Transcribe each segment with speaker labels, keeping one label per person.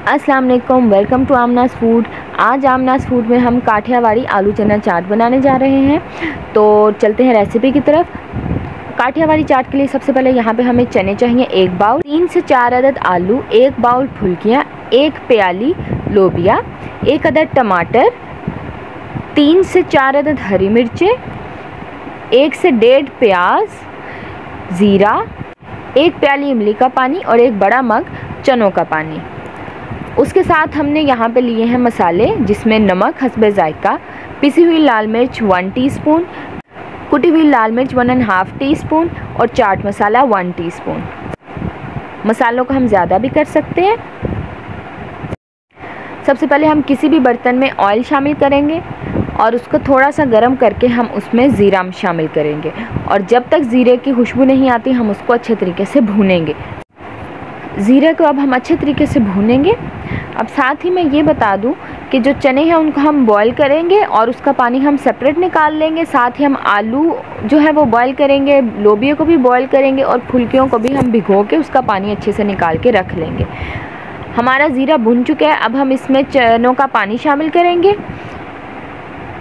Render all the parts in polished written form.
Speaker 1: अस्सलाम वालेकुम, welcome to आमनास food. आज आमनास फूड में हम काठियावाड़ी आलू चना चाट बनाने जा रहे हैं। तो चलते हैं रेसिपी की तरफ। काठियावाड़ी चाट के लिए सबसे पहले यहाँ पे हमें चने चाहिए 1 बाउल, 3 से 4 अदद आलू, 1 बाउल फुल्कियाँ, 1 प्याली लोबिया, 1 अदद टमाटर, 3 से 4 अदद हरी मिर्चें, 1 से 1.5 प्याज, ज़ीरा, 1 प्याली इमली का पानी और 1 बड़ा मग चनों का पानी। उसके साथ हमने यहाँ पे लिए हैं मसाले, जिसमें नमक हस्बे जायका, पिसी हुई लाल मिर्च 1 टीस्पून, कुटी हुई लाल मिर्च 1.5 टीस्पून और चाट मसाला 1 टीस्पून। मसालों को हम ज़्यादा भी कर सकते हैं। सबसे पहले हम किसी भी बर्तन में ऑयल शामिल करेंगे और उसको थोड़ा सा गर्म करके हम उसमें ज़ीरा शामिल करेंगे और जब तक ज़ीरे की खुशबू नहीं आती हम उसको अच्छे तरीके से भूनेंगे। ज़ीरे को अब हम अच्छे तरीके से भूनेंगे। अब साथ ही मैं ये बता दूं कि जो चने हैं उनको हम बॉईल करेंगे और उसका पानी हम सेपरेट निकाल लेंगे। साथ ही हम आलू जो है वो बॉईल करेंगे, लोबिया को भी बॉईल करेंगे और फुल्कियों को भी हम भिगो के उसका पानी अच्छे से निकाल के रख लेंगे। हमारा ज़ीरा भुन चुका है। अब हम इसमें चनों का पानी शामिल करेंगे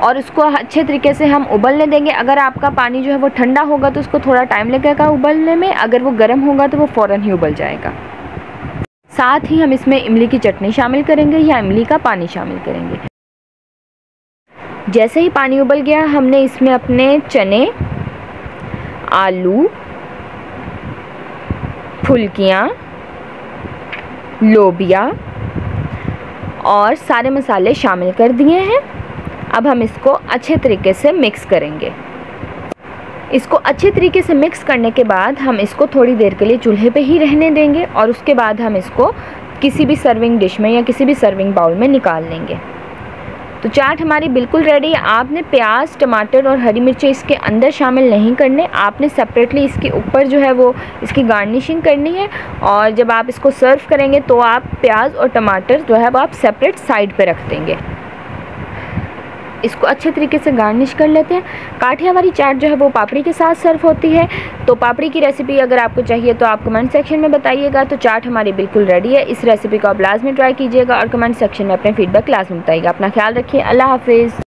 Speaker 1: और उसको अच्छे तरीके से हम उबलने देंगे। अगर आपका पानी जो है वो ठंडा होगा तो उसको थोड़ा टाइम लगेगा उबलने में, अगर वो गर्म होगा तो वो फ़ौरन ही उबल जाएगा। साथ ही हम इसमें इमली की चटनी शामिल करेंगे या इमली का पानी शामिल करेंगे। जैसे ही पानी उबल गया हमने इसमें अपने चने, आलू, फुल्कियाँ, लोबिया और सारे मसाले शामिल कर दिए हैं। अब हम इसको अच्छे तरीके से मिक्स करेंगे। इसको अच्छे तरीके से मिक्स करने के बाद हम इसको थोड़ी देर के लिए चूल्हे पे ही रहने देंगे और उसके बाद हम इसको किसी भी सर्विंग डिश में या किसी भी सर्विंग बाउल में निकाल लेंगे। तो चाट हमारी बिल्कुल रेडी है। आपने प्याज, टमाटर और हरी मिर्चें इसके अंदर शामिल नहीं करने, आपने सेपरेटली इसके ऊपर जो है वो इसकी गार्निशिंग करनी है। और जब आप इसको सर्व करेंगे तो आप प्याज और टमाटर जो है वो आप सेपरेट साइड पे रख देंगे। इसको अच्छे तरीके से गार्निश कर लेते हैं। काठियावाड़ी चाट जो है वो पापड़ी के साथ सर्व होती है। तो पापड़ी की रेसिपी अगर आपको चाहिए तो आप कमेंट सेक्शन में बताइएगा। तो चाट हमारी बिल्कुल रेडी है। इस रेसिपी को आप लाजमी ट्राई कीजिएगा और कमेंट सेक्शन में अपने फीडबैक लाजमी बताइएगा। अपना ख्याल रखिए। अल्लाह हाफिज़।